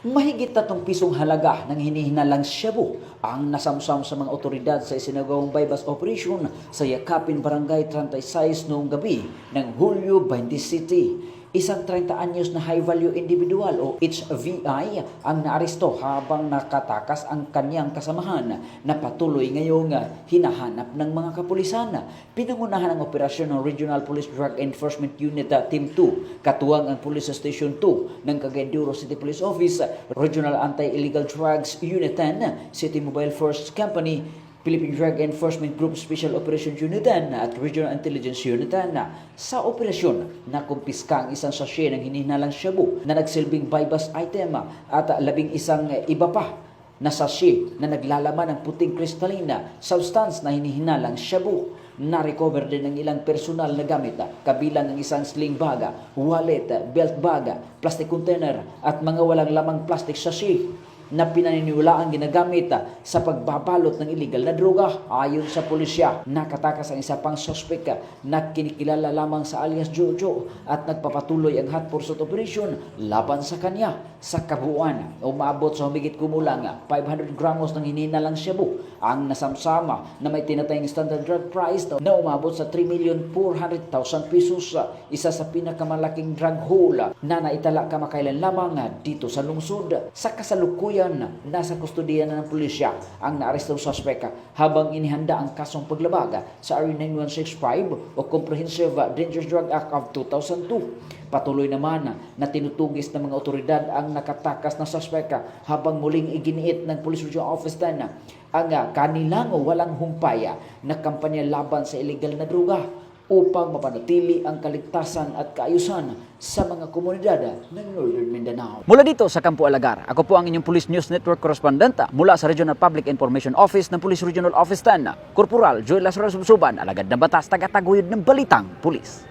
Mahigit 3 pisong halaga ng hinihinalang shabu ang nasamsam sa mga otoridad sa isinagawang bypass operation sa Yakapin Barangay 36 noong gabi ng Hulyo 27. Isang 30 anyos na high-value individual o HVI ang naaresto habang nakatakas ang kanyang kasamahan na patuloy ngayong hinahanap ng mga kapulisan. Pinangunahan ang operasyon ng Regional Police Drug Enforcement Unit Team 2, katuwang ang Police Station 2 ng Cagayan de Oro City Police Office, Regional Anti-Illegal Drugs Unit 10, City Mobile Force Company, Philippine Drug Enforcement Group Special Operations Unit 10 at Regional Intelligence Unit 10. Sa operasyon, nakumpiska ang isang sachet ng hinihinalang shabu na nagsilbing bypass item at 11 iba pa na sachet na naglalaman ng puting kristalina substance na hinihinalang shabu. Na-recover din ng ilang personal na gamit, kabilang ang isang sling bag, wallet, belt bag, plastic container at mga walang lamang plastic sachet na pinaniniwalaang ginagamit sa pagbabalot ng illegal na droga. Ayon sa pulisya, nakatakas ang isa pang suspect na kinikilala lamang sa alias Jojo at nagpapatuloy ang hot pursuit operation laban sa kanya. Sa kabuuan, umabot sa humigit kumulang 500 gramos ng hinihinalang shabu ang nasamsama na may tinatayang standard drug price na umabot sa 3,400,000 pesos. Isa sa pinakamalaking drug haul na naitala kamakailan lamang dito sa lungsod. Sa kasalukuyan, nasa kustodiya na ng pulisya ang naarestong suspect habang inihanda ang kasong paglabag sa RA 9165 o Comprehensive Dangerous Drug Act of 2002. Patuloy naman na tinutugis ng mga otoridad ang nakatakas na suspect habang muling iginiit ng Police Regional Office 10 ang kanilang walang humpaya na kampanya laban sa illegal na droga upang mapanatili ang kaligtasan at kaayusan sa mga komunidad ng Northern Mindanao. Mula dito sa Campo Alagar, ako po ang inyong Police News Network correspondent mula sa Regional Public Information Office ng Police Regional Office 10, Corporal Joel Lazaro Subsuban, alagad ng batas, tagataguyod ng balitang pulis.